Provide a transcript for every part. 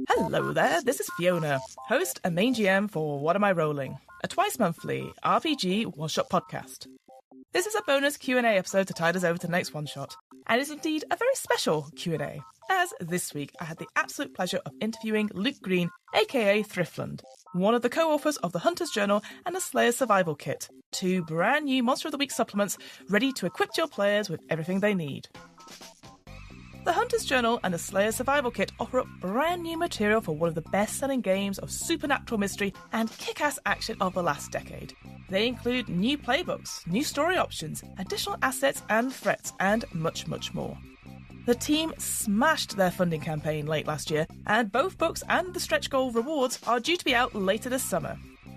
Hello there, this is Fiona, host and main GM for What Am I Rolling, a twice-monthly RPG one-shot podcast. This is a bonus Q&A episode to tide us over to the next one-shot, and is indeed a very special Q&A, as this week I had the absolute pleasure of interviewing Luke Green, aka Thrythlind, one of the co-authors of the Hunter's Journal and the Slayer's Survival Kit, two brand new Monster of the Week supplements ready to equip your players with everything they need. The Hunter's Journal and the Slayer's Survival Kit offer up brand new material for one of the best-selling games of supernatural mystery and kick-ass action of the last decade. They include new playbooks, new story options, additional assets and threats, and much, much more. The team smashed their funding campaign late last year, and both books and the stretch goal rewards are due to be out later this summer.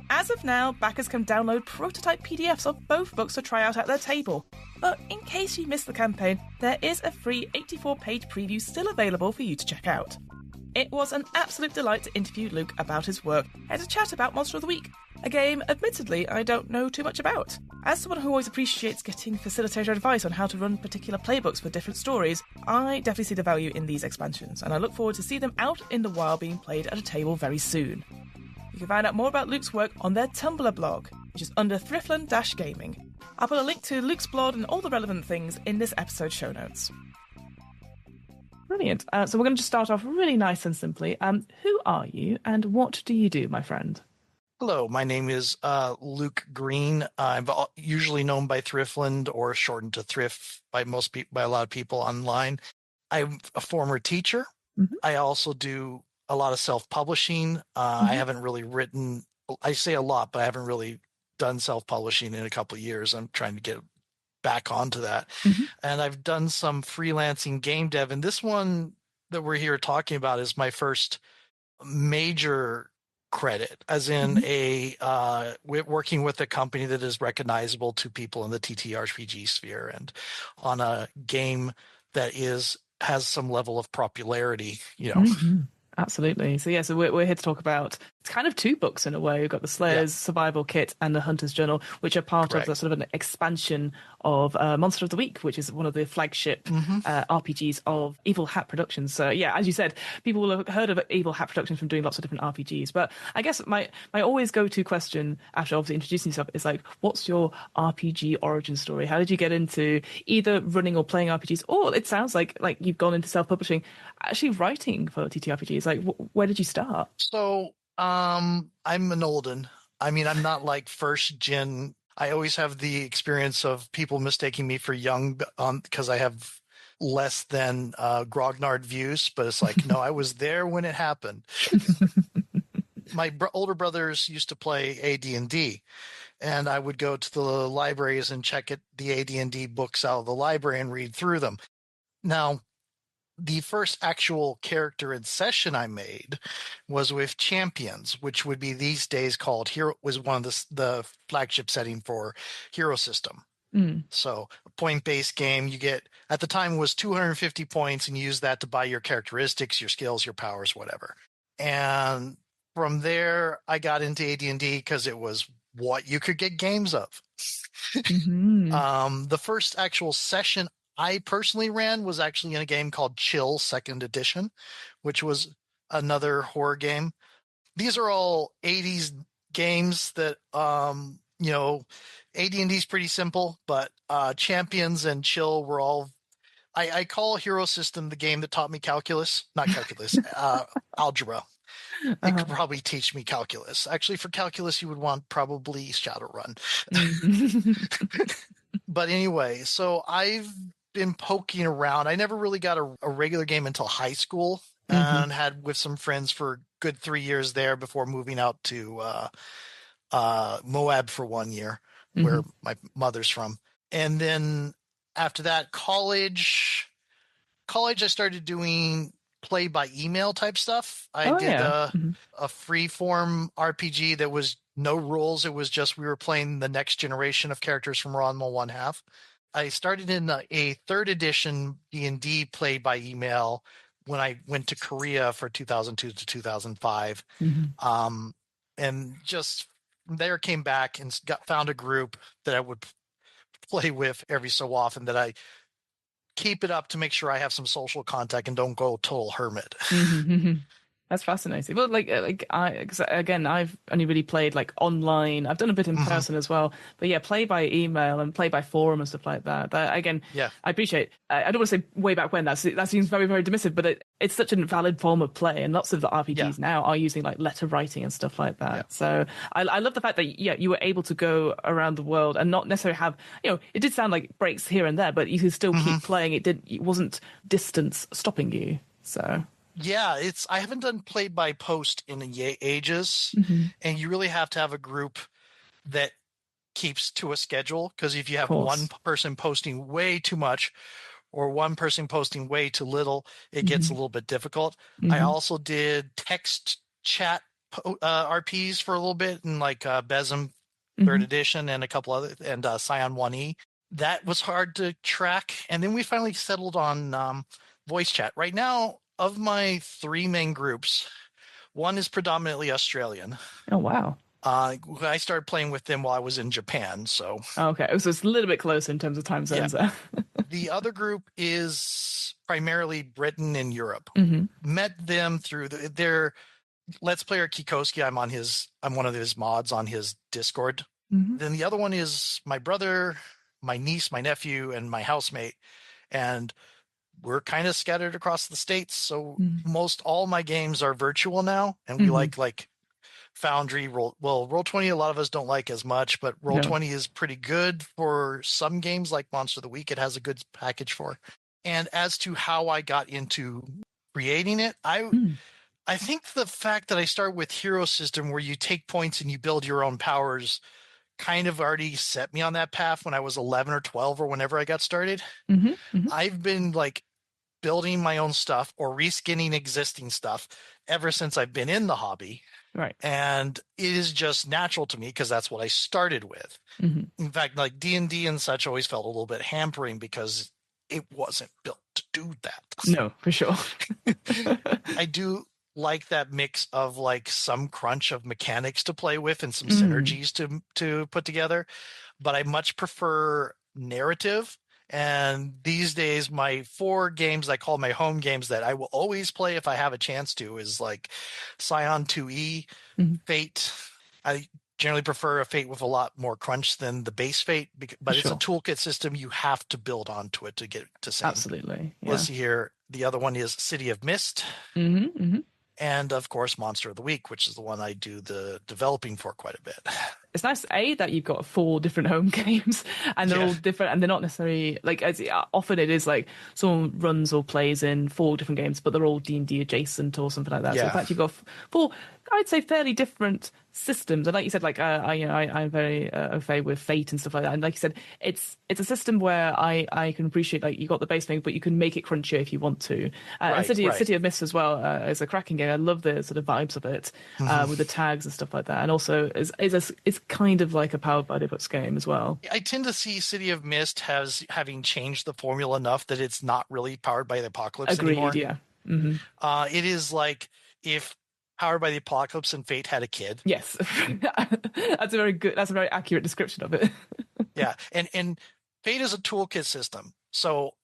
As of now, backers can download prototype PDFs of both books to try out at their table. But in case you missed the campaign, there is a free 84-page preview still available for you to check out. It was an absolute delight to interview Luke about his work and to chat about Monster of the Week, a game, admittedly, I don't know too much about. As someone who always appreciates getting facilitator advice on how to run particular playbooks for different stories, I definitely see the value in these expansions, and I look forward to see them out in the wild being played at a table very soon. You can find out more about Luke's work on their Tumblr blog, which is under Thrythlind-Gaming. I'll put a link to Luke's blog and all the relevant things in this episode's show notes. Brilliant. So we're going to just start off really nice and simply. Who are you and what do you do, my friend? Hello, my name is Luke Green. I'm usually known by Thrythlind or shortened to Thrift by by a lot of people online. I'm a former teacher. Mm-hmm. I also do a lot of self-publishing. I haven't really written, I say a lot, but I haven't really done self-publishing in a couple of years. I'm trying to get back onto that. Mm-hmm. And I've done some freelancing game dev. And this one that we're here talking about is my first major credit, as in working with a company that is recognizable to people in the TTRPG sphere and on a game that has some level of popularity, you know. Mm-hmm. Absolutely. So we're here to talk about, it's kind of two books in a way. We've got the Slayer's Survival Kit and the Hunter's Journal, which are part of the sort of an expansion of Monster of the Week, which is one of the flagship RPGs of Evil Hat Productions. So yeah, as you said, people will have heard of Evil Hat Productions from doing lots of different RPGs. But I guess my always go-to question after obviously introducing yourself is like, what's your RPG origin story? How did you get into either running or playing RPGs? Or it sounds like you've gone into self-publishing, actually writing for TTRPGs. Like, where did you start? So, I'm an olden. I mean, I'm not like first gen. I always have the experience of people mistaking me for young because I have less than grognard views. But it's like, no, I was there when it happened. My older brothers used to play AD&D, and I would go to the libraries and check the AD&D books out of the library and read through them. Now, the first actual character in session I made was with Champions, which would be these days called Hero, was one of the flagship setting for Hero System. So a point-based game, you get, at the time, was 250 points, and you use that to buy your characteristics, your skills, your powers, whatever. And from there, I got into AD&D because it was what you could get games of. The first actual session I personally ran was actually in a game called Chill 2nd Edition, which was another horror game. These are all 80s games that, AD&D is pretty simple, but Champions and Chill were all, I call Hero System the game that taught me calculus, not calculus, algebra. It could probably teach me calculus. Actually, for calculus, you would want probably Shadowrun. But anyway, so I've been poking around. I never really got a regular game until high school, and had with some friends for a good 3 years there before moving out to Moab for 1 year, where my mother's from. And then after that, college, I started doing play by email type stuff. I did a free form RPG that was no rules. It was just, we were playing the next generation of characters from Ranma 1/2. I started in a 3rd edition D&D play by email when I went to Korea for 2002 to 2005. And just there came back and found a group that I would play with every so often, that I keep it up to make sure I have some social contact and don't go total hermit. Mm-hmm. That's fascinating. Well, cause again, I've only really played like online. I've done a bit in Hmm. person as well, but yeah, play by email and play by forum and stuff like that. Again, Yeah. I appreciate. I don't want to say way back when. That seems very, very dismissive, but it's such a valid form of play, and lots of the Yeah. RPGs now are using like letter writing and stuff like Yeah. that. So I love the fact that you were able to go around the world and not necessarily have, it did sound like breaks here and there, but you could still Hmm. keep playing. It wasn't distance stopping you. So. Yeah, I haven't done play by post in ages, Mhm. and you really have to have a group that keeps to a schedule, because if you Of have one course. person posting way too much or one person posting way too little, it gets a Hmm. little bit difficult. I Hmm. also did text chat RPs for a little bit, in like Besm third Hmm. edition and a couple other, and Scion 1E. That was hard to track. And then we finally settled on voice chat. Right now, of my three main groups, one is predominantly Australian. Oh wow. I started playing with them while I was in Japan. So, Okay, so it's a little bit closer in terms of time yeah. zones there. The other group is primarily Britain and Europe. Hmm. Met them through their Let's Player Kikoski. I'm one of his mods on his Discord. Hmm. Then the other one is my brother, my niece, my nephew, and my housemate. And we're kind of scattered across the states. So Hmm. most all my games are virtual now. And we Hmm. like Foundry, Roll20 a lot of us don't like as much, but No. Roll20 is pretty good for some games like Monster of the Week. It has a good package for. And as to how I got into creating it, Mm. I think the fact that I start with Hero System, where you take points and you build your own powers, kind of already set me on that path when I was 11 or 12 or whenever I got started. Hmm. Hmm. I've been like building my own stuff or reskinning existing stuff ever since I've been in the hobby. Right. And it is just natural to me because that's what I started with. Hmm. In fact, like D&D and such always felt a little bit hampering because it wasn't built to do that. No, for sure. I do like that mix of like some crunch of mechanics to play with and some Mm. synergies to put together, but I much prefer narrative. And these days, my four games I call my home games that I will always play if I have a chance to is like Scion 2E, Hmm. Fate. I generally prefer a Fate with a lot more crunch than the base Fate, For but it's a sure. toolkit system. You have to build onto it to get it to same. Absolutely. Let's Yeah. see here. The other one is City of Mist, Hmm. Hmm. and of course Monster of the Week, which is the one I do the developing for quite a bit. It's nice, that you've got four different home games and they're Yeah. all different and they're not necessarily like as often it is like someone runs or plays in four different games, but they're all D&D adjacent or something like that. So the Yeah. fact you've got four, I'd say fairly different systems. And like you said, like I'm very au fait with Fate and stuff like that. And like you said, it's a system where I can appreciate like you got the base thing, but you can make it crunchier if you want to. And Right. Right. City of Mist as well is a cracking game. I love the sort of vibes of it Mhm. with the tags and stuff like that. And also is kind of like a powered by the books game as well. I tend to see City of Mist having changed the formula enough that it's not really powered by the apocalypse Agreed. anymore. Yeah. Hmm. It is like if Powered by the Apocalypse and Fate had a kid. Yes. That's a very accurate description of it. Yeah. And Fate is a toolkit system. So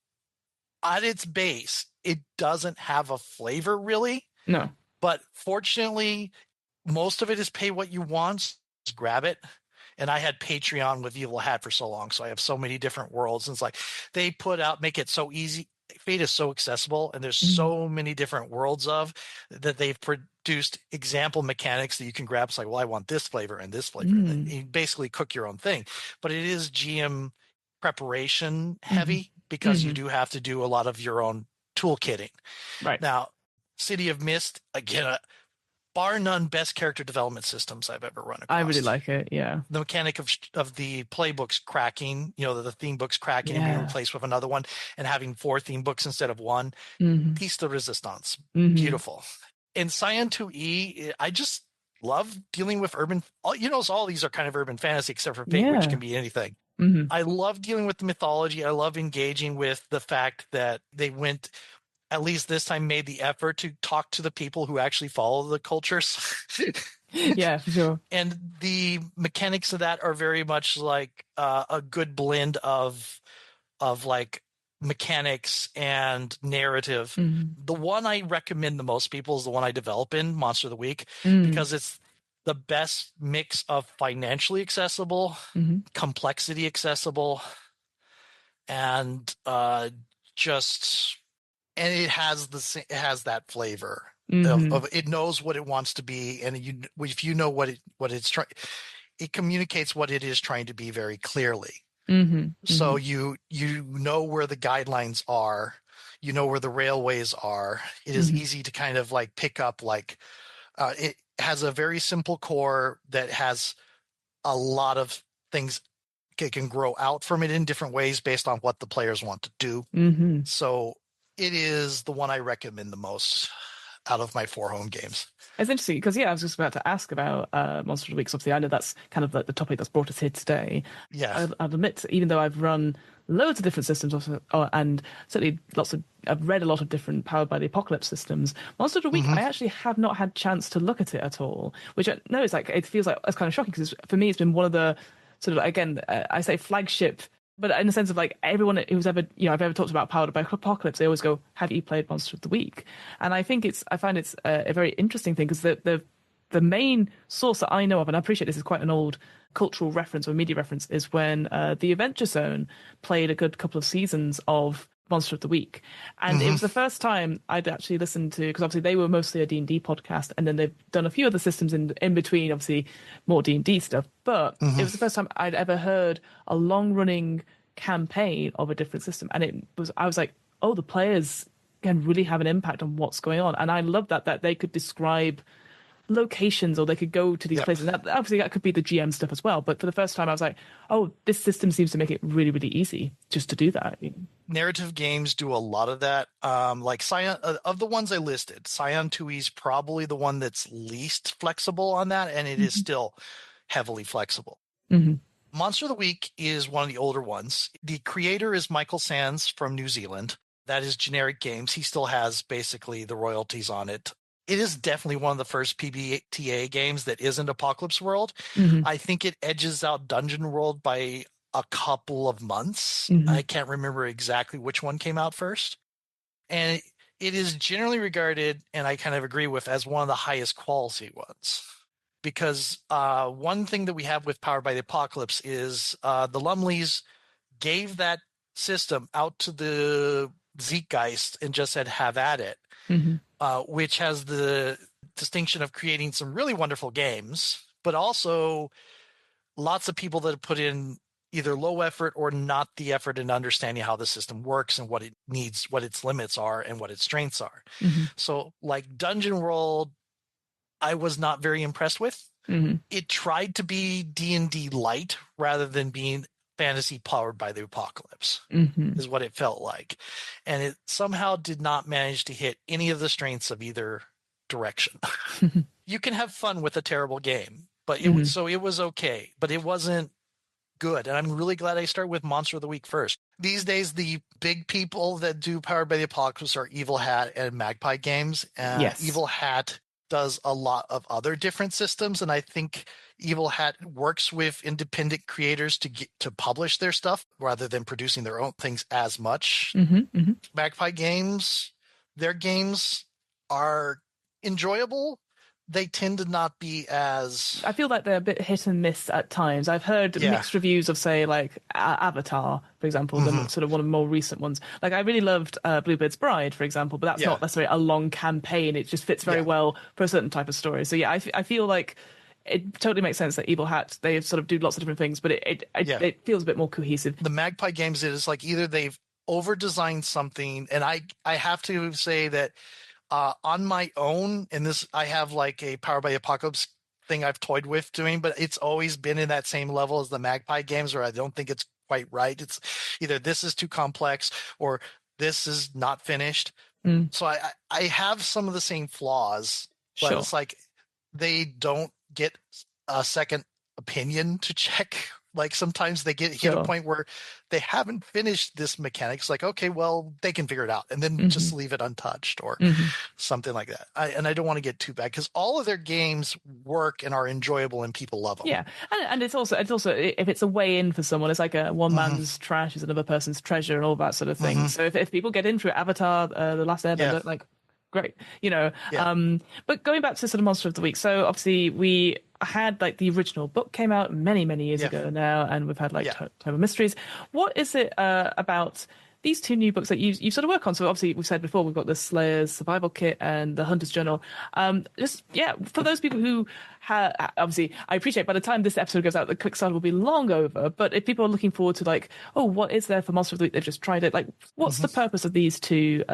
at its base, it doesn't have a flavor really. No. But fortunately, most of it is pay what you want. Just grab it. And I had Patreon with Evil Hat for so long, so I have so many different worlds. And it's like they make it so easy. Fate is so accessible, and there's Mhm. so many different worlds of that they've produced example mechanics that you can grab. It's like, well, I want this flavor and this flavor, and then Mm. you basically cook your own thing. But it is GM preparation Mhm. heavy because you Mhm. do have to do a lot of your own toolkitting. Right. Now, City of Mist, again, bar none best character development systems I've ever run I really across. like it. Yeah. The mechanic of the playbooks cracking, the theme books cracking and being Yeah. replaced with another one, and having four theme books instead of one. Hmm. Piece de resistance. Hmm. Beautiful. In Cyan 2E, I just love dealing with all these are kind of urban fantasy except for Fate, which Yeah. can be anything. Hmm. I love dealing with the mythology. I love engaging with the fact that they went at least this time made the effort to talk to the people who actually follow the cultures. Yeah, for sure. And the mechanics of that are very much like a good blend of like mechanics and narrative. Mm-hmm. The one I recommend the most people is the one I develop in Monster of the Week, Mm-hmm. because it's the best mix of financially accessible, Mm-hmm. complexity accessible, and just and it has that flavor Mm-hmm. of it knows what it wants to be, and if you know what it's trying, it communicates what it is trying to be very clearly. Mm-hmm. So you know where the guidelines are, you know where the railways are. It is Mm-hmm. easy to kind of like pick up like it has a very simple core that has a lot of things. It can grow out from it in different ways based on what the players want to do. Mm-hmm. So it is the one I recommend the most out of my 4 home games. It's interesting because, yeah, I was just about to ask about Monster of the Week. 'Cause obviously, I know that's kind of the topic that's brought us here today. Yeah. I'll admit, even though I've run loads of different systems also, and certainly I've read a lot of different Powered by the Apocalypse systems. Monster of the Week, Mm-hmm. I actually have not had chance to look at it at all, which I know is like, it feels like it's kind of shocking because for me, it's been one of the sort of, again, I say flagship, but in the sense of like everyone who's ever, I've ever talked about Powered by Apocalypse, they always go, "Have you played Monster of the Week?" And I find it's a very interesting thing because the main source that I know of, and I appreciate this is quite an old cultural reference or media reference, is when the Adventure Zone played a good couple of seasons of Monster of the Week, and it Mm-hmm. was the first time I'd actually listened to, because obviously they were mostly a D&D podcast, and then they've done a few other systems in between, obviously more D&D stuff, but it Mm-hmm. was the first time I'd ever heard a long running campaign of a different system, and I was like, oh, the players can really have an impact on what's going on, and I love that they could describe locations or they could go to these Yep. places. That, obviously, that could be the GM stuff as well. But for the first time, I was like, oh, this system seems to make it really, really easy just to do that. Narrative games do a lot of that. Like Scion, of the ones I listed, Scion 2E is probably the one that's least flexible on that, and it is Mm-hmm. still heavily flexible. Mm-hmm. Monster of the Week is one of the older ones. The creator is Michael Sands from New Zealand. That is Generic Games. He still has basically the royalties on it. It is definitely one of the first PBTA games that isn't Apocalypse World. Mm-hmm. I think it edges out Dungeon World by a couple of months. Mm-hmm. I can't remember exactly which one came out first. And it is generally regarded, and I kind of agree with, as one of the highest quality ones. Because one thing that we have with Powered by the Apocalypse is the Lumleys gave that system out to the Zeitgeist and just said, have at it, Mm-hmm. which has the distinction of creating some really wonderful games, but also lots of people that have put in either low effort or not the effort in understanding how the system works and what it needs, what its limits are and what its strengths are. Mm-hmm. So like Dungeon World, I was not very impressed with. Mm-hmm. It tried to be D&D light rather than being fantasy powered by the apocalypse, Mm-hmm. is what it felt like. And it somehow did not manage to hit any of the strengths of either direction. You can have fun with a terrible game, but it was, Mm-hmm. so it was okay, but it wasn't good. And I'm really glad I started with Monster of the Week first. These days, the big people that do Powered by the Apocalypse are Evil Hat and Magpie Games. Yes. Evil Hat does a lot of other different systems, and I think Evil Hat works with independent creators to publish their stuff rather than producing their own things as much. Mm-hmm. Mm-hmm. Magpie Games, their games are enjoyable. They tend to not be as, I feel like they're a bit hit and miss at times. I've heard yeah. mixed reviews of, say, like Avatar, for example, Mm-hmm. the sort of one of the more recent ones. Like, I really loved Bluebird's Bride, for example, but that's Yeah. not necessarily a long campaign. It just fits very Yeah. well for a certain type of story. So yeah, I feel like it totally makes sense that Evil Hat, they sort of do lots of different things, but Yeah. it feels a bit more cohesive. The Magpie Games, it is like either they've over designed something, and I have to say that on my own, and this, I have like a Powered by Apocalypse thing I've toyed with doing, but it's always been in that same level as the Magpie Games, where I don't think it's quite right. It's either this is too complex or this is not finished. Mm, So I have some of the same flaws, but sure. it's like they don't get a second opinion to check Like sometimes they hit a Sure. point where they haven't finished this mechanic. It's like, okay, well, they can figure it out and then Hmm. just leave it untouched or Hmm. something like that. I don't want to get too bad because all of their games work and are enjoyable and people love them. Yeah, and it's also if it's a way in for someone, it's like a one Hmm. man's trash is another person's treasure and all that sort of thing. Hmm. So if people get into it, Avatar, The Last Yeah. Airbender, like great, you know. Yeah. But going back to sort of Monster of the Week, so obviously we had like the original book came out many years Yeah. ago now, and we've had like Yeah. Time of Mysteries. What is it about these two new books that you sort of work on? So obviously we've said before we've got the Slayer's Survival Kit and the Hunter's Journal. Just yeah, for those people who obviously I appreciate by the time this episode goes out, the Kickstarter will be long over. But if people are looking forward to like, oh, what is there for Monster of the Week? They've just tried it. Like, what's Hmm. the purpose of these two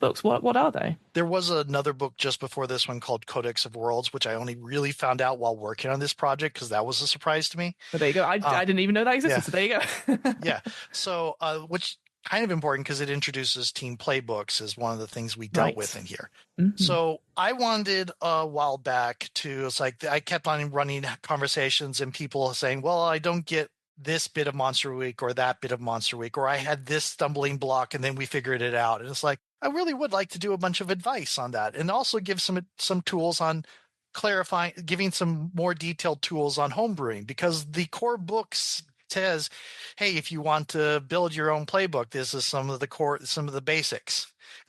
books? What are they? There was another book just before this one called Codex of Worlds, which I only really found out while working on this project because that was a surprise to me. But there you go. I Uh, didn't even know that existed. yeah. So there you go. Yeah. So, which kind of important because it introduces team playbooks as one of the things we dealt with Right. in here. Hmm. So I wanted a while back to, it's like I kept on running conversations and people saying, well, I don't get this bit of Monster Week or that bit of Monster Week, or I had this stumbling block and then we figured it out. And it's like, I really would like to do a bunch of advice on that and also give some tools on clarifying, giving some more detailed tools on homebrewing because the core books says, hey, if you want to build your own playbook, this is some of the basics.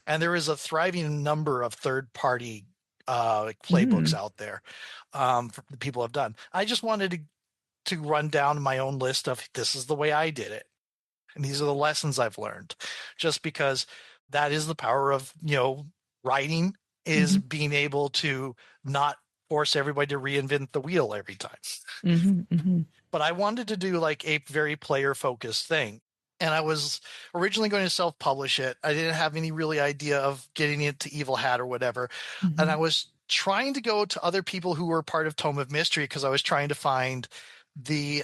And there is a thriving number of third-party playbooks out there that people have done. I just wanted to run down my own list of this is the way I did it. And these are the lessons I've learned. Just because that is the power of, writing is Hmm. being able to not force everybody to reinvent the wheel every time. Hmm. Hmm. But I wanted to do like a very player focused thing. And I was originally going to self publish it. I didn't have any really idea of getting it to Evil Hat or whatever. And Hmm. I was trying to go to other people who were part of Tome of Mystery because I was trying to find the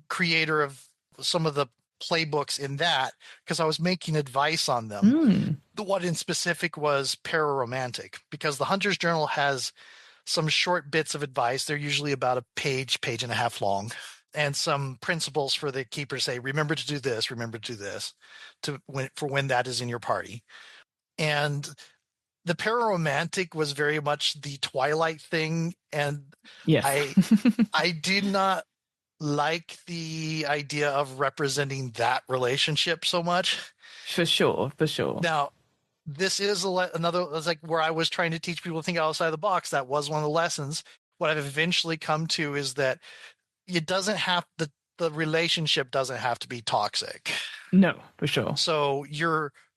creator of some of the playbooks in that because I was making advice on them. Mm. The one in specific was Pararomantic because the Hunter's Journal has some short bits of advice. They're usually about a page and a half long, and some principles for the keeper say, remember to do this, for when that is in your party. And the Pararomantic was very much the Twilight thing, and Yes. I did not like the idea of representing that relationship so much. For sure. For sure. Now, this is another, it's like where I was trying to teach people to think outside the box. That was one of the lessons. What I've eventually come to is that it doesn't have the relationship doesn't have to be toxic. No, for sure. So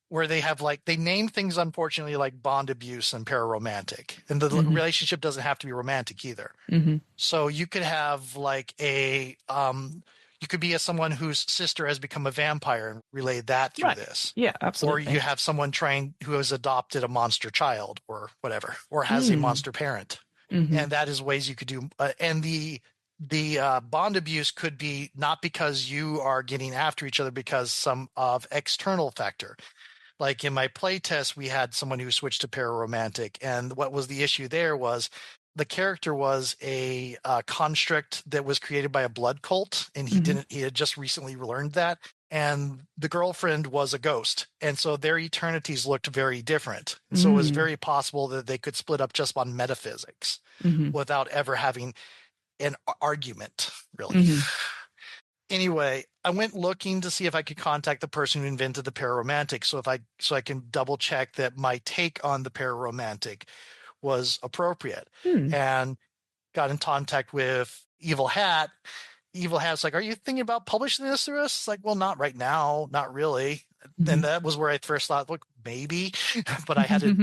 where they have like they name things unfortunately like bond abuse and pararomantic, and the Hmm. relationship doesn't have to be romantic either. Hmm. So you could have like you could be someone whose sister has become a vampire and relay that through Right. this. Yeah, Or you absolutely. have someone who has adopted a monster child or whatever, or has a Mm. monster parent. Hmm. And that is ways you could do. And the bond abuse could be not because you are getting after each other because some of external factor. Like in my play test, we had someone who switched to pararomantic, and what was the issue there was the character was a construct that was created by a blood cult, and Hmm. he had just recently learned that. And the girlfriend was a ghost, and so their eternities looked very different. So it was Mm. very possible that they could split up just on metaphysics Hmm. without ever having an argument, really. Hmm. Anyway, I went looking to see if I could contact the person who invented the pararomantic, so I can double check that my take on the pararomantic was appropriate, Mm. and got in contact with Evil Hat. Evil Hat's like, "Are you thinking about publishing this through us?" It's like, "Well, not right now, not really." And Hmm. that was where I first thought, "Look, maybe," but I had it,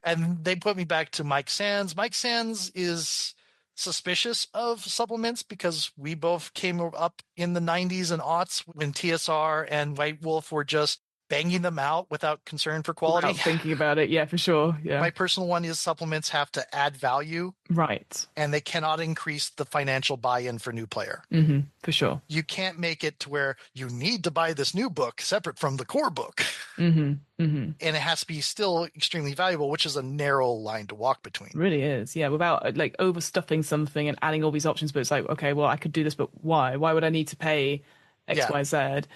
and they put me back to Mike Sands. Mike Sands is suspicious of supplements because we both came up in the 90s and aughts when TSR and White Wolf were just banging them out without concern for quality. Without thinking about it. Yeah, for sure. Yeah. My personal one is supplements have to add value. Right. And they cannot increase the financial buy-in for new player. Mm-hmm, for sure. You can't make it to where you need to buy this new book separate from the core book. Mm-hmm, mm-hmm. And it has to be still extremely valuable, which is a narrow line to walk between. It really is. Yeah, without like overstuffing something and adding all these options, but it's like, okay, well, I could do this, but why? Why would I need to pay X, Y, Z?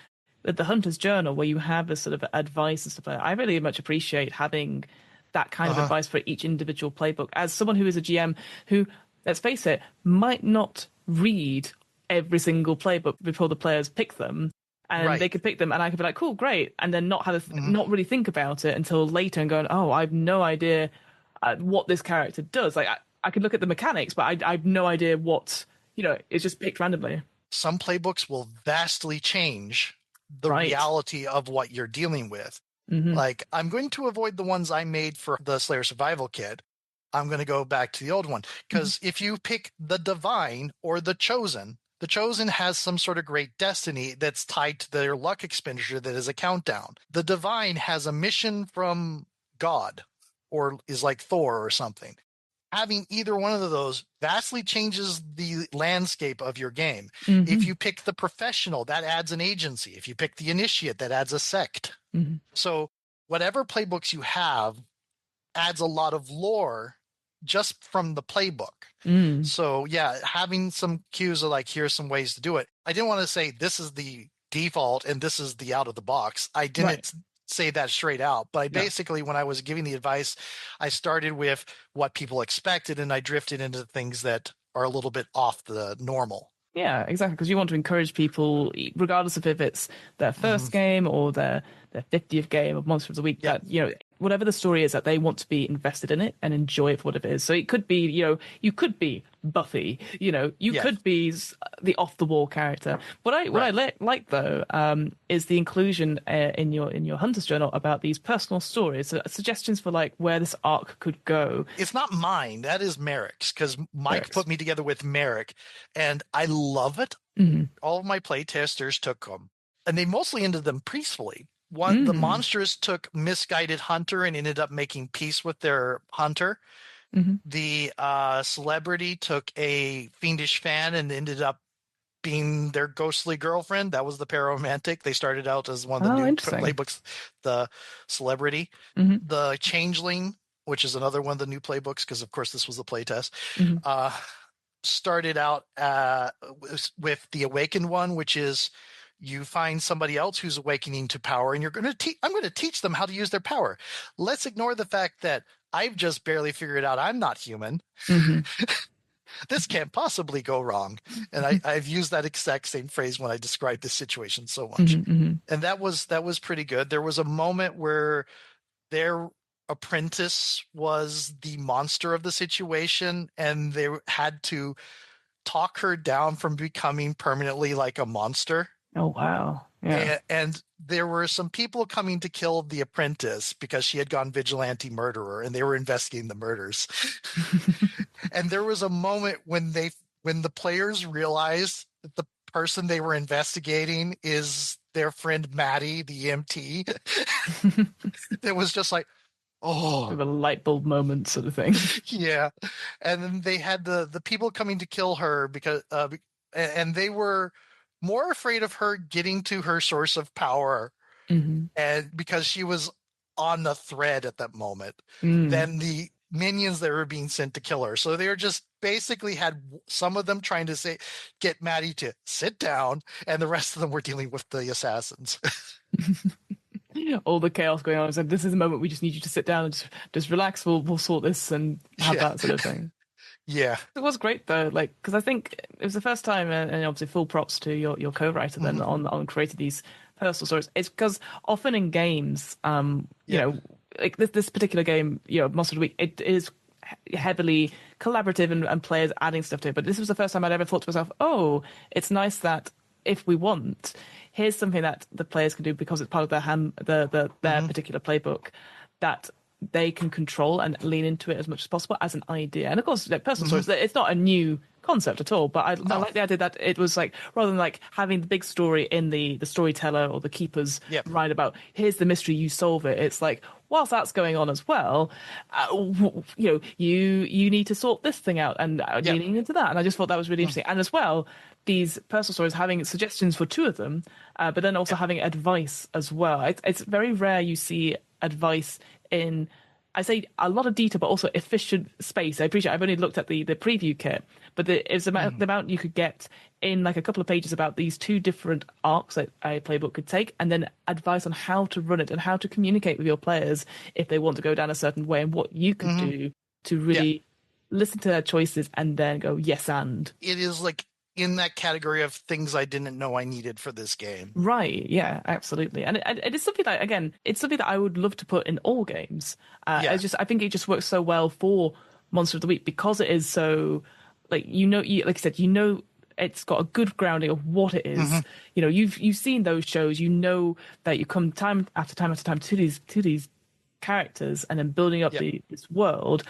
The Hunter's Journal, where you have this sort of advice and stuff like that, I really much appreciate having that kind of advice for each individual playbook. As someone who is a GM who, let's face it, might not read every single playbook before the players pick them, and they could pick them, and I could be like, cool, great, and then not have not really think about it until later and going, oh, I have no idea what this character does. Like I could look at the mechanics, but I have no idea what, it's just picked randomly. Some playbooks will vastly change the reality of what you're dealing with. Mm-hmm. Like, I'm going to avoid the ones I made for the Slayer Survival Kit. I'm going to go back to the old one. Because if you pick the Divine or the Chosen has some sort of great destiny that's tied to their luck expenditure that is a countdown. The Divine has a mission from God, or is like Thor or something. Having either one of those vastly changes the landscape of your game. Mm-hmm. If you pick the Professional, that adds an agency. If you pick the Initiate, that adds a sect. Mm-hmm. So whatever playbooks you have adds a lot of lore just from the playbook. So yeah, having some cues of like, here's some ways to do it. I didn't want to say this is the default and this is the out of the box. I didn't say that straight out, but I basically, when I was giving the advice, I started with what people expected and I drifted into things that are a little bit off the normal. Yeah, exactly. Because you want to encourage people, regardless of if it's their first game or their 50th game of Monster of the Week, that, whatever the story is, that they want to be invested in it and enjoy it for what it is. So it could be, you could be Buffy, you could be the off-the-wall character. What I like though, is the inclusion in your Hunter's Journal about these personal stories, suggestions for like where this arc could go. It's not mine. That is Merrick's, because Mike put me together with Merrick, and I love it. Mm-hmm. All of my play testers took them, and they mostly ended them peacefully. The monsters took misguided hunter and ended up making peace with their hunter. Mm-hmm. The celebrity took a fiendish fan and ended up being their ghostly girlfriend. That was the pararomantic. They started out as one of the new playbooks, the celebrity. Mm-hmm. The changeling, which is another one of the new playbooks, because of course this was the playtest, started out with the awakened one, which is you find somebody else who's awakening to power, and I'm going to teach them how to use their power. Let's ignore the fact that I've just barely figured out I'm not human. Mm-hmm. This can't possibly go wrong. And I've used that exact same phrase when I described this situation so much. Mm-hmm. And that was pretty good. There was a moment where their apprentice was the monster of the situation, and they had to talk her down from becoming permanently like a monster. Oh, wow. Yeah. And there were some people coming to kill the apprentice because she had gone vigilante murderer, and they were investigating the murders. And there was a moment when the players realized that the person they were investigating is their friend Maddie, the EMT. It was just like, oh, a light bulb moment sort of thing. Yeah. And then they had the people coming to kill her because and they were more afraid of her getting to her source of power, and because she was on the thread at that moment, than the minions that were being sent to kill her. So they were just basically had some of them trying to get Maddie to sit down, and the rest of them were dealing with the assassins. All the chaos going on. So this is the moment we just need you to sit down and just relax. We'll sort this and have that sort of thing. Yeah, it was great though. Like, because I think it was the first time, and obviously full props to your co-writer then on creating these personal stories. It's because often in games, you know, like this particular game, Monster of the Week, it is heavily collaborative and players adding stuff to it. But this was the first time I'd ever thought to myself, oh, it's nice that if we want, here's something that the players can do because it's part of their particular playbook that they can control and lean into it as much as possible as an idea. And of course, like personal stories, it's not a new concept at all. But I No. like the idea that it was like, rather than like having the big story in the storyteller or the keepers Yep. write about, here's the mystery, you solve it. It's like, whilst that's going on as well, you need to sort this thing out, and Yep. leaning into that. And I just thought that was really interesting. And as well, these personal stories having suggestions for two of them, but then also Yep. having advice as well. It's very rare you see advice in, I say, a lot of detail, but also efficient space. I appreciate I've only looked at the preview kit, but it's the amount you could get in like a couple of pages about these two different arcs that a playbook could take, and then advice on how to run it and how to communicate with your players if they want to go down a certain way, and what you could do to really listen to their choices and then go, yes, and. It is like in that category of things I didn't know I needed for this game. Right, yeah, absolutely. And it is something that, again, it's something that I would love to put in all games. I think it just works so well for Monster of the Week because it is so, like, like I said, it's got a good grounding of what it is. You've seen those shows, that you come time after time after time to these characters and then building up this world,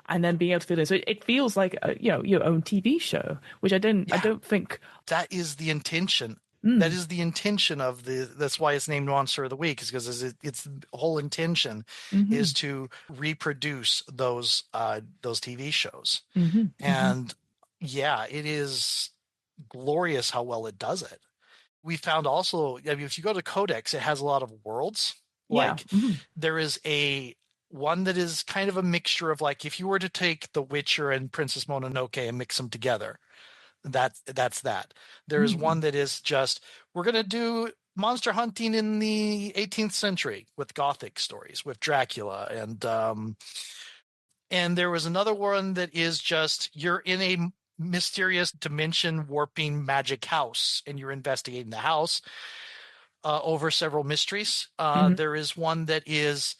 and then being able to feel it. So it feels like your own TV show, which I don't think that is the intention. That is the intention of that's why it's named Monster of the Week, is because its the whole intention is to reproduce those TV shows. And it is glorious how well it does it. We found also, I mean, if you go to Codex, it has a lot of worlds. Like there is one that is kind of a mixture of, like, if you were to take The Witcher and Princess Mononoke and mix them together, that's that. There is one that is just, we're going to do monster hunting in the 18th century with Gothic stories, with Dracula. And there was another one that is just, you're in a mysterious dimension warping magic house and you're investigating the house over several mysteries. There is one that is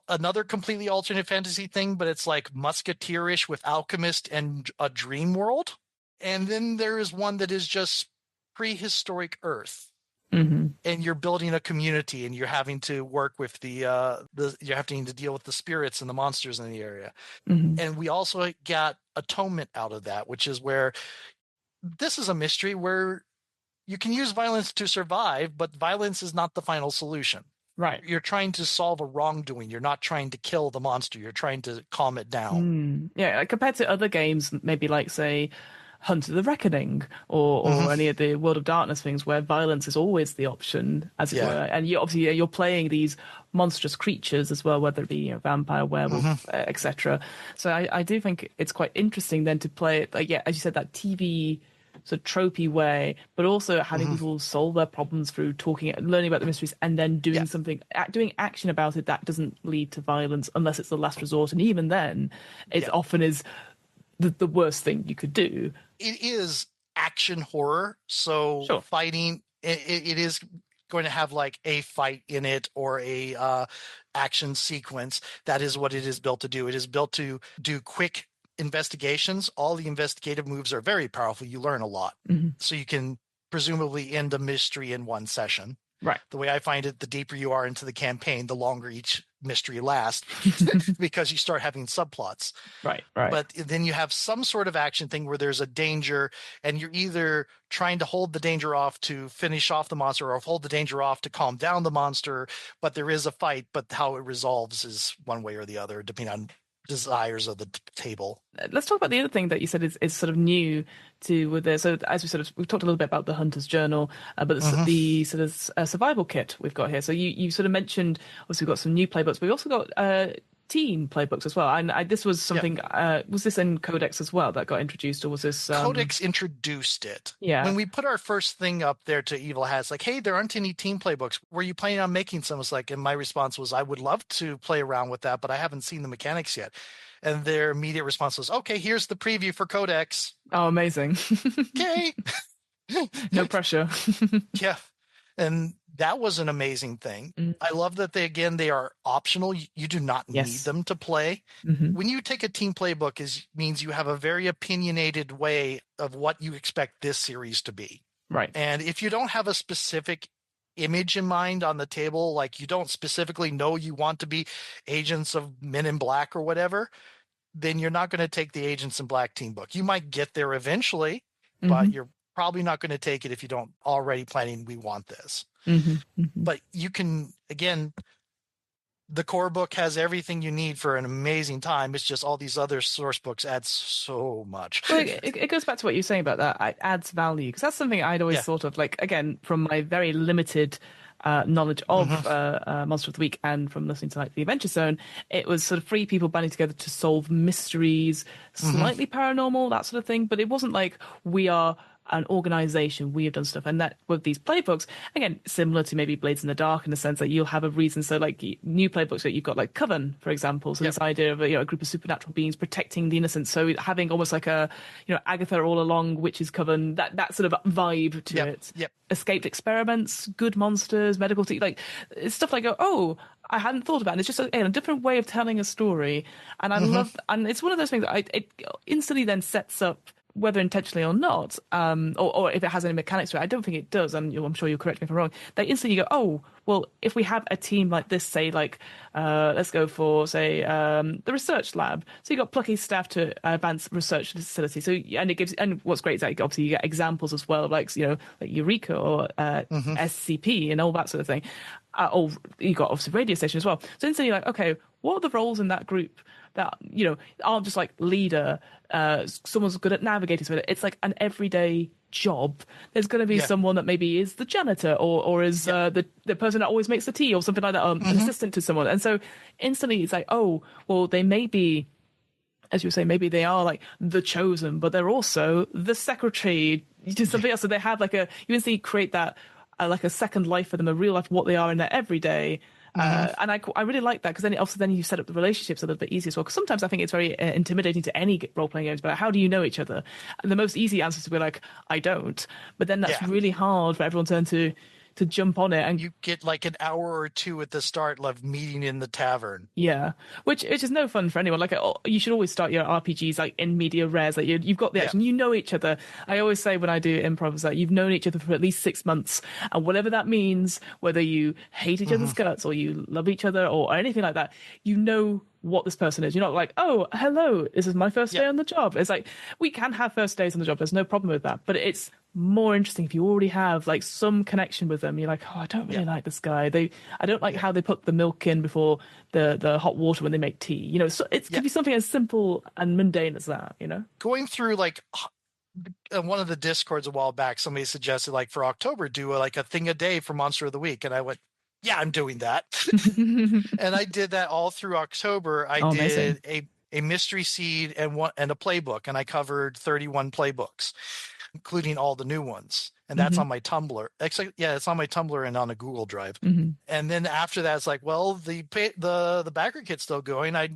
another completely alternate fantasy thing, but it's like musketeerish with alchemist and a dream world. And then there is one that is just prehistoric Earth. And you're building a community, and you're having to work with you're having to deal with the spirits and the monsters in the area. And we also got Atonement out of that, which is where this is a mystery where you can use violence to survive, but violence is not the final solution. Right. You're trying to solve a wrongdoing. You're not trying to kill the monster. You're trying to calm it down. Yeah, compared to other games, maybe like, say, Hunt of the Reckoning or any of the World of Darkness things, where violence is always the option, as it were. And you're playing these monstrous creatures as well, whether it be vampire, werewolf, etc. So I do think it's quite interesting then to play it, like, as you said, that TV sort of tropey way, but also having people solve their problems through talking, learning about the mysteries, and then doing something, doing action about it that doesn't lead to violence unless it's the last resort. And even then, it often is the worst thing you could do. It is action horror, so fighting, it is going to have like a fight in it or a action sequence. That is what it is built to do. It is built to do quick investigations. All the investigative moves are very powerful. You learn a lot. So you can presumably end a mystery in one session. Right. The way I find it, the deeper you are into the campaign, the longer each mystery lasts because you start having subplots. Right. But then you have some sort of action thing where there's a danger, and you're either trying to hold the danger off to finish off the monster or hold the danger off to calm down the monster. But there is a fight, but how it resolves is one way or the other, depending on desires of the table. Let's talk about the other thing that you said is sort of new to with this. So as we've talked a little bit about the Hunter's Journal, but the sort of survival kit we've got here. So you sort of mentioned, obviously we've got some new playbooks, but we also got teen playbooks as well. And this was something, was this in Codex as well that got introduced, or was this... Codex introduced it. Yeah. When we put our first thing up there to Evil Hats, like, hey, there aren't any teen playbooks. Were you planning on making some? It's like, and my response was, I would love to play around with that, but I haven't seen the mechanics yet. And their immediate response was, okay, here's the preview for Codex. Oh, amazing. Okay. No pressure. Yeah. And that was an amazing thing. I love that they are optional. You do not need them to play. When you take a team playbook, means you have a very opinionated way of what you expect this series to be. Right. And if you don't have a specific image in mind on the table, like you don't specifically know you want to be agents of Men in Black or whatever, then you're not going to take the Agents in Black team book. You might get there eventually, but Mm-hmm. you're probably not going to take it if you don't already planning, we want this. Mm-hmm. Mm-hmm. But you can, again, the core book has everything you need for an amazing time. It's just all these other source books add so much. Well, it goes back to what you're saying about that. It adds value because that's something I'd always Yeah. thought of. Like again, from my very limited knowledge of Monster of the Week and from listening to like the Adventure Zone, it was sort of three people banding together to solve mysteries, slightly paranormal, that sort of thing. But it wasn't like we are an organization, we have done stuff, and that with these playbooks, again, similar to maybe Blades in the Dark in the sense that you'll have a reason. So like new playbooks that you've got like Coven, for example, so this idea of a group of supernatural beings protecting the innocent, so having almost like a Agatha all along witches Coven, that sort of vibe to it. Escaped experiments, good monsters, medical like it's stuff like I hadn't thought about it. And it's just a different way of telling a story, and I love, and it's one of those things that it instantly then sets up, whether intentionally or not, or if it has any mechanics to it. I don't think it does, and I'm sure you'll correct me if I'm wrong. They instantly go, oh, well, if we have a team like this, say, like, let's go for, say, the research lab. So you've got plucky staff to advance research facility. So, and what's great is that obviously you get examples as well, like, like Eureka or SCP and all that sort of thing. Or you got obviously radio station as well. So instantly you're like, okay, what are the roles in that group that aren't just like leader, someone's good at navigating with it. It's like an everyday job. There's going to be someone that maybe is the janitor or is the person that always makes the tea or something like that, an assistant to someone. And so instantly it's like, oh, well, they may be, as you say, maybe they are like the chosen, but they're also the secretary to something else. So they have like you instantly create that like a second life for them, a real life, what they are in their everyday. And I really like that because then you set up the relationships a little bit easier as well. Because sometimes I think it's very intimidating to any role-playing games, but how do you know each other? And the most easy answer is to be like, I don't. But then that's really hard for everyone to jump on it. And you get like an hour or two at the start of meeting in the tavern. Yeah, which is no fun for anyone. Like you should always start your RPGs like in media res. Like you've got the action, you know each other. I always say when I do improv is that you've known each other for at least 6 months, and whatever that means, whether you hate each other's guts or you love each other or anything like that, you know what this person is. You're not like, oh, hello, this is my first day on the job. It's like we can have first days on the job. There's no problem with that, but it's more interesting if you already have like some connection with them. You're like, oh, I don't really like this guy. I don't like how they put the milk in before the hot water when they make tea. So it could be something as simple and mundane as that. Going through like one of the discords a while back, somebody suggested like for October do like a thing a day for Monster of the Week, and I went, yeah, I'm doing that. And I did that all through October. I did a mystery seed and a playbook, and I covered 31 playbooks, including all the new ones. And that's on my Tumblr. Actually, it's on my Tumblr and on a Google Drive. And then after that, it's like, well, the backer kit's still going. I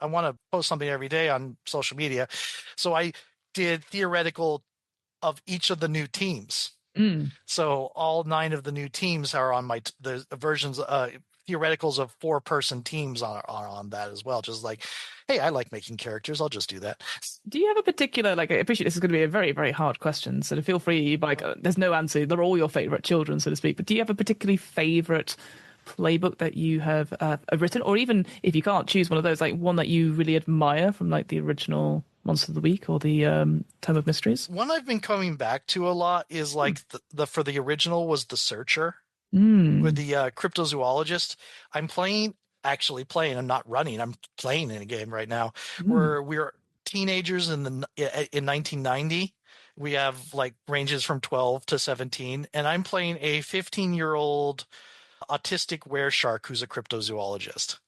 want to post something every day on social media. So I did theoretical of each of the new teams. So all 9 of the new teams are on the versions, theoreticals of 4-person teams are on that as well. Just like, hey, I like making characters. I'll just do that. Do you have a particular, like, I appreciate this is going to be a very, very hard question, so feel free, like, there's no answer. They're all your favorite children, so to speak. But do you have a particularly favorite playbook that you have written? Or even if you can't choose one of those, like one that you really admire from like the original Monster of the Week or the Tome of Mysteries? One I've been coming back to a lot is like the for the original was The Searcher with the cryptozoologist. I'm I'm not running. I'm playing in a game right now where we're teenagers in 1990. We have like ranges from 12 to 17, and I'm playing a 15-year-old autistic were shark who's a cryptozoologist.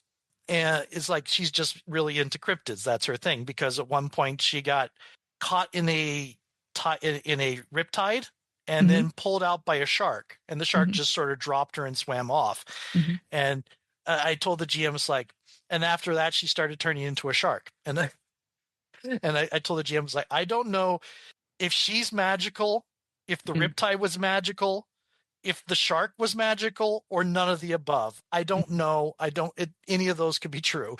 And it's like she's just really into cryptids. That's her thing, because at one point she got caught in a riptide and then pulled out by a shark, and the shark just sort of dropped her and swam off. And I told the GM, it's like, and after that she started turning into a shark. And I told the GM, it's like, I don't know if she's magical, if the riptide was magical, if the shark was magical, or none of the above. I don't know. Any of those could be true.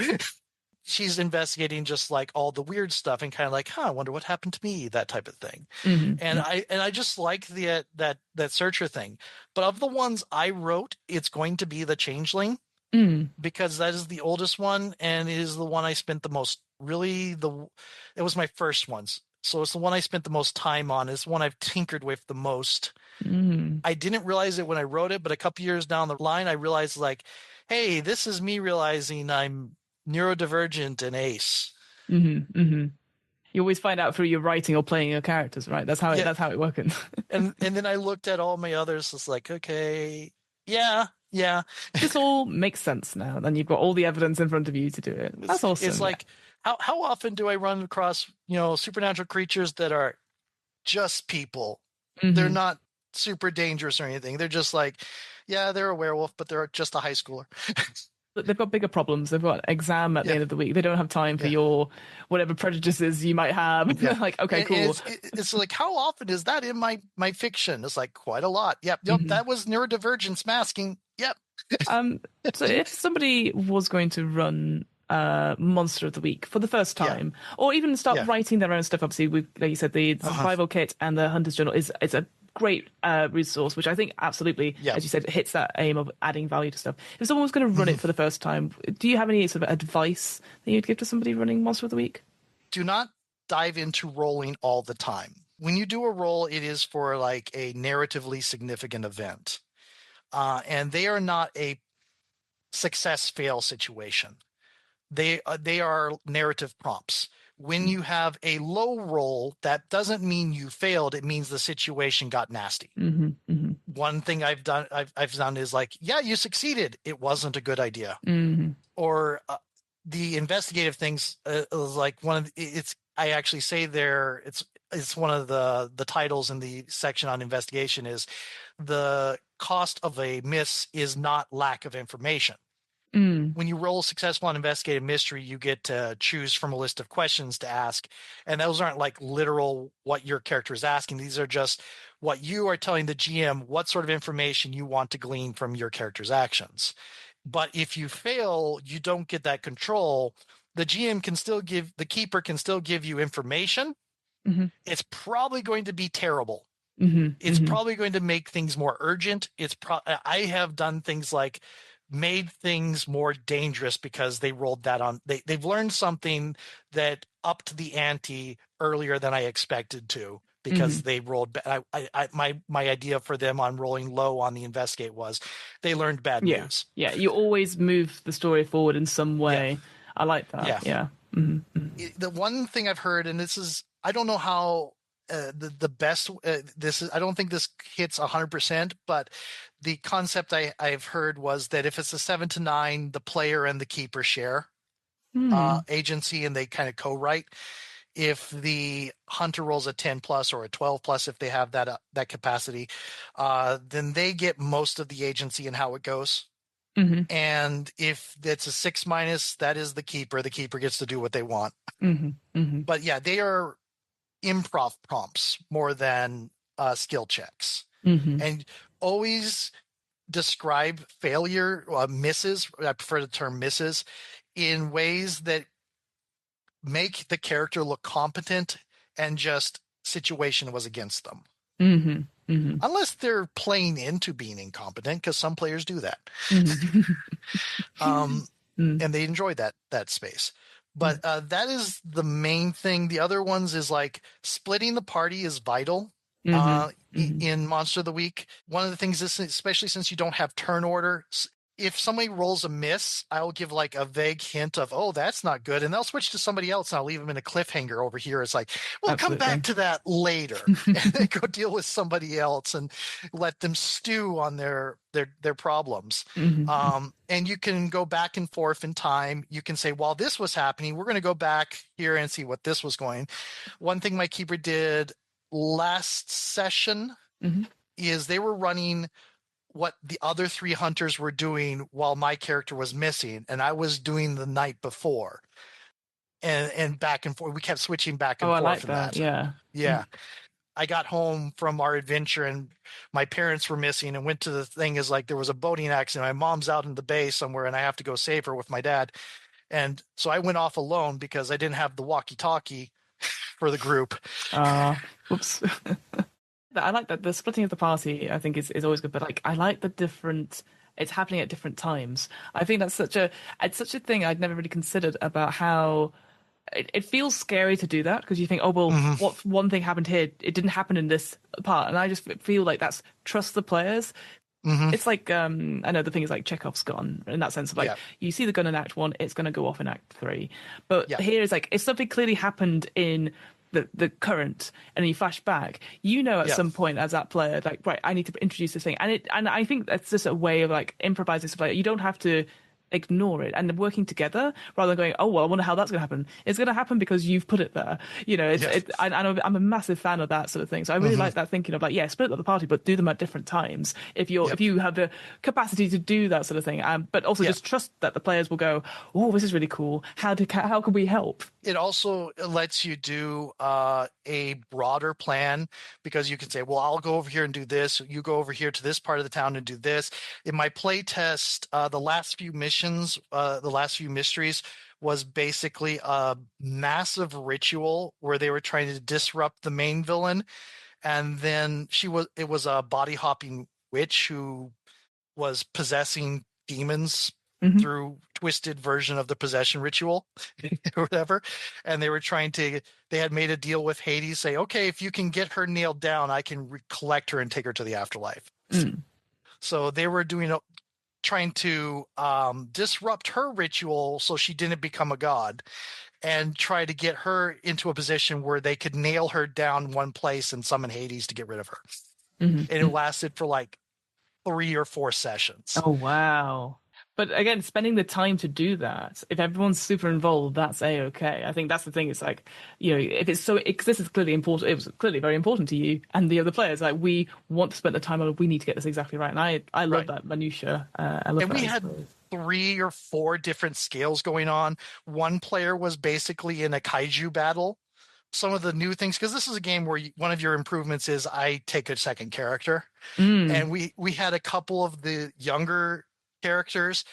She's investigating just like all the weird stuff and kind of like, I wonder what happened to me, that type of thing. And I just like that Searcher thing. But of the ones I wrote, it's going to be the Changeling, because that is the oldest one and is the one I spent the most really it was my first ones. So it's the one I spent the most time on. It's the one I've tinkered with the most. Mm. I didn't realize it when I wrote it, but a couple years down the line, I realized like, hey, this is me realizing I'm neurodivergent and ace. Mm-hmm. Mm-hmm. You always find out through your writing or playing your characters, right? Yeah. That's how it works. And then I looked at all my others. It's like, okay, yeah, yeah. This all makes sense now. And you've got all the evidence in front of you to do it. That's It's awesome. Yeah. like, how often do I run across, supernatural creatures that are just people? They're Mm-hmm. not super dangerous or anything. They're just like, yeah, they're a werewolf, but they're just a high schooler. But they've got bigger problems. They've got exam at the Yeah, end of the week. They don't have time for yeah, your whatever prejudices you might have. yeah. Like, okay, And cool. it's like, how often is that in my fiction? It's like quite a lot. Yep. Hmm. That was neurodivergence masking. Yep. Um, so if somebody was going to run Monster of the Week for the first Yeah, time, or even start yeah. writing their own stuff, obviously, like you said, the Uh-huh. survival kit and the Hunter's Journal is a great resource, which I think absolutely, Yeah. as you said, hits that aim of adding value to stuff. If someone was going to run Mhm. it for the first time, do you have any sort of advice that you'd give to somebody running Monster of the Week? Do not dive into rolling all the time. When you do a roll, it is for like a narratively significant event. And they are not a success fail situation. They are narrative prompts. When you have a low roll, that doesn't mean you failed. It means the situation got nasty. Mm-hmm, mm-hmm, One thing I've done is like, yeah, you succeeded. It wasn't a good idea. mm-hmm, Or the investigative things is like one of it's. I actually say there it's one of the titles in the section on investigation is the cost of a miss is not lack of information. mm, When you roll successful on investigative mystery, you get to choose from a list of questions to ask. And those aren't like literal what your character is asking. These are just what you are telling the GM what sort of information you want to glean from your character's actions. But if you fail, you don't get that control. The keeper can still give you information. mm-hmm, It's probably going to be terrible. mm-hmm, It's mm-hmm, probably going to make things more urgent. I have done things like made things more dangerous because they rolled that on. They've learned something that upped the ante earlier than I expected to mm-hmm. because they rolled. My idea for them on rolling low on the investigate was they learned bad Yeah, news. yeah. You always move the story forward in some Yeah, way. I like that. yeah. Yeah. Mm-hmm, The one thing I've heard, and this is I don't know how the best this is. I don't think this hits 100%, but the concept I've heard was that if it's a 7 to 9, the player and the keeper share mm-hmm. agency, and they kind of co-write. If the hunter rolls a 10 plus or a 12 plus, if they have that capacity, then they get most of the agency and how it goes. Mm-hmm. And if it's a 6 minus, that is the keeper. The keeper gets to do what they want. Mm-hmm. Mm-hmm. But yeah, they are improv prompts more than skill checks. Mm-hmm. And always describe failure, misses, I prefer the term misses, in ways that make the character look competent and just situation was against them. Mm-hmm. Mm-hmm. Unless they're playing into being incompetent, because some players do that. Mm-hmm. Um, Mm-hmm. and they enjoy that space. But that is the main thing. The other ones is like splitting the party is vital Mm-hmm. Mm-hmm. in Monster of the Week. One of the things is, especially since you don't have turn order, if somebody rolls a miss, I'll give like a vague hint of, oh, that's not good. And they'll switch to somebody else and I'll leave them in a cliffhanger over here. It's like, we'll come back Absolutely. to that later and then go deal with somebody else and let them stew on their problems. Mm-hmm. And you can go back and forth in time. You can say, while this was happening, we're going to go back here and see what this was going. One thing my keeper did last session Mm-hmm. is they were running what the other 3 hunters were doing while my character was missing, and I was doing the night before. And back and forth. We kept switching back Oh, and I forth like in that. that. Yeah. Yeah. I got home from our adventure and my parents were missing and went to the thing is like there was a boating accident. My mom's out in the bay somewhere and I have to go save her with my dad. And so I went off alone because I didn't have the walkie-talkie for the group. Whoops. I like that the splitting of the party, I think is always good, but like I like the different it's happening at different times. I think it's such a thing I'd never really considered about how it feels scary to do that because you think, oh well, Hmm. what one thing happened here, it didn't happen in this part, and I just feel like that's trust the players. Hmm. It's like I know the thing is like Chekhov's gun in that sense of like Yeah. you see the gun in Act One, it's going to go off in Act Three, but Yeah. here is like if something clearly happened in the current and then you flash back, you know at Yeah. some point as that player like right, I need to introduce this thing, and I think that's just a way of like improvising stuff. Like you don't have to ignore it and working together rather than going, oh well, I wonder how that's going to happen. It's going to happen because you've put it there. You know, Yeah. I'm a massive fan of that sort of thing. So I really Hmm. like that thinking of like, yeah, split up the party, but do them at different times if Yep. you have the capacity to do that sort of thing. But also Yeah. just trust that the players will go, oh, this is really cool. How can we help? It also lets you do a broader plan because you can say, well, I'll go over here and do this. You go over here to this part of the town and do this. In my play test, the last few missions, the last few mysteries was basically a massive ritual where they were trying to disrupt the main villain. And then it was a body hopping witch who was possessing demons Hmm. through twisted version of the possession ritual or whatever. And they had made a deal with Hades, say, okay, if you can get her nailed down, I can collect her and take her to the afterlife. Mm. So they were trying to disrupt her ritual so she didn't become a god and try to get her into a position where they could nail her down one place and summon Hades to get rid of her. And it Hmm. lasted for like 3 or 4 sessions. Oh wow. But again, spending the time to do that, if everyone's super involved, that's a-okay. I think that's the thing. It's like, you know, if it's so, because this is clearly important, it was clearly very important to you and the other players. Like, we want to spend the time on it. We need to get this exactly right. And I love Right. that minutia. I love And that. we had 3 or 4 different scales going on. One player was basically in a kaiju battle. Some of the new things, because this is a game where one of your improvements is I take a second character. Mm, And we had a couple of the younger characters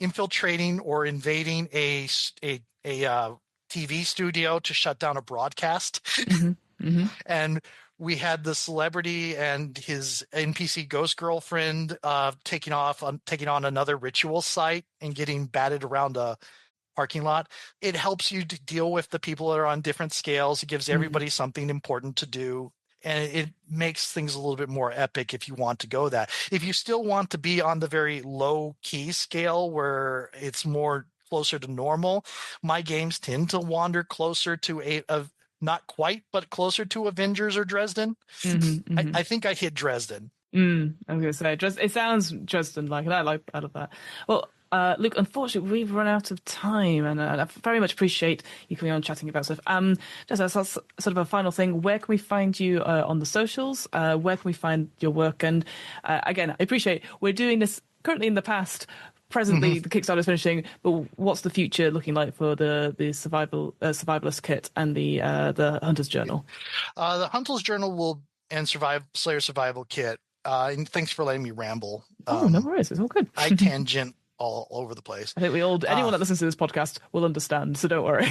infiltrating or invading a TV studio to shut down a broadcast. hmm hmm And we had the celebrity and his NPC ghost girlfriend taking on another ritual site and getting batted around a parking lot. It helps you to deal with the people that are on different scales. It gives mm, everybody something important to do. And it makes things a little bit more epic if you want to go that. If you still want to be on the very low key scale where it's more closer to normal, my games tend to wander closer to not quite, but closer to Avengers or Dresden. hmm hmm I think I hit Dresden. I was gonna say, just it sounds just like, and I love that. Well, Luke, unfortunately, we've run out of time, and I very much appreciate you coming on and chatting about stuff. Just as sort of a final thing, where can we find you on the socials? Where can we find your work? And again, I appreciate we're doing this currently in the past. Hmm. Presently, the Kickstarter is finishing, but what's the future looking like for the survivalist kit and the Hunter's Journal? The Hunter's Journal will and Slayer Survival Kit. And thanks for letting me ramble. Oh, no worries, it's all good. I tangent all over the place. I think anyone Uh, that listens to this podcast will understand, so don't worry.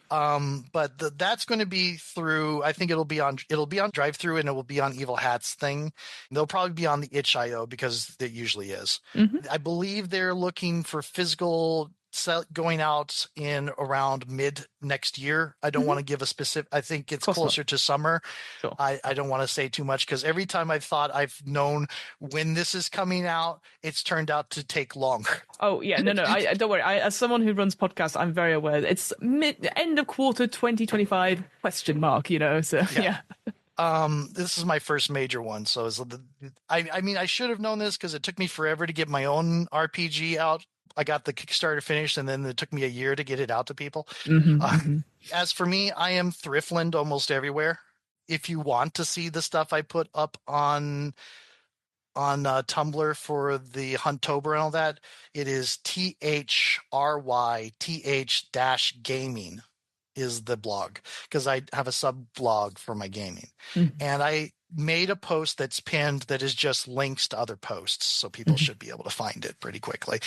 yeah. But that's going to be through. I think it'll be on Drive Through and it will be on Evil Hat's thing. They'll probably be on the itch.io because it usually is. Hmm. I believe they're looking for physical going out in around mid next year. I don't Hmm. want to give a specific. I think Of it's course not. closer to summer. Sure. I don't want to say too much because every time I've thought I've known when this is coming out, it's turned out to take longer. Oh yeah, no. I don't worry. As someone who runs podcasts, I'm very aware. It's end of quarter 2025 question mark. You know, so Yeah. yeah. This is my first major one, so I mean, I should have known this because it took me forever to get my own RPG out. I got the Kickstarter finished, and then it took me a year to get it out to people. Hmm. Uh, Hmm. as for me, I am Thrythlind almost everywhere. If you want to see the stuff I put up on Tumblr for the Hunttober and all that, it is THRYTH-gaming is the blog because I have a sub blog for my gaming. And I made a post that's pinned that is just links to other posts. So people Hmm. should be able to find it pretty quickly.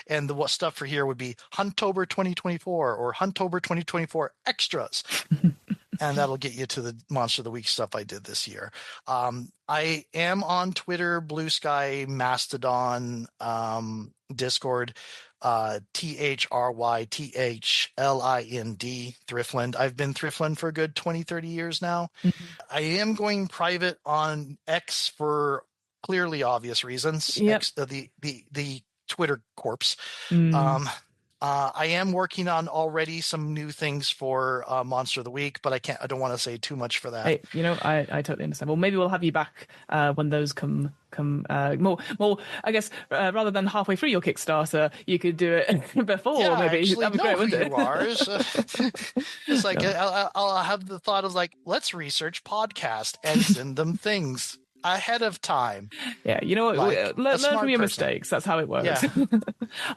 And the stuff for here would be Hunttober 2024 or Hunttober 2024 extras. And that'll get you to the Monster of the Week stuff I did this year. I am on Twitter, Blue Sky, Mastodon, Discord. Thrythlind, Thrythlind. I've been Thrythlind for a good 20, 30 years now. Mm-hmm. I am going private on X for clearly obvious reasons. Yep. X, the Twitter corpse. Mm. I am working on already some new things for Monster of the Week, but I don't want to say too much for that. Hey, I totally understand. Well, maybe we'll have you back when those come more. I guess rather than halfway through your Kickstarter, you could do it before. Yeah, maybe actually that'd be know great, who wouldn't you it? are. It's like I'll have the thought of like, let's research podcast and send them things ahead of time. Yeah, you know what? Like Learn from your person. mistakes. That's how it works. Yeah.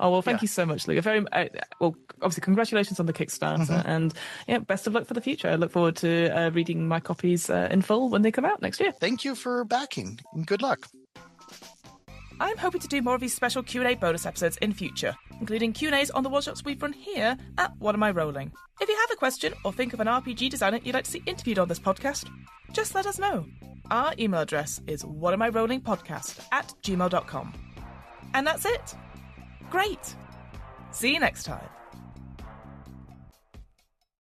Oh, well, thank you so much, Luke. Well, obviously, congratulations on the Kickstarter, and best of luck for the future. I look forward to reading my copies in full when they come out next year. Thank you for backing, and good luck. I'm hoping to do more of these special Q&A bonus episodes in future, including Q&As on the one-shots we've run here at What Am I Rolling? If you have a question or think of an RPG designer you'd like to see interviewed on this podcast, just let us know. Our email address is whatamirollingpodcast@gmail.com. And that's it. Great. See you next time.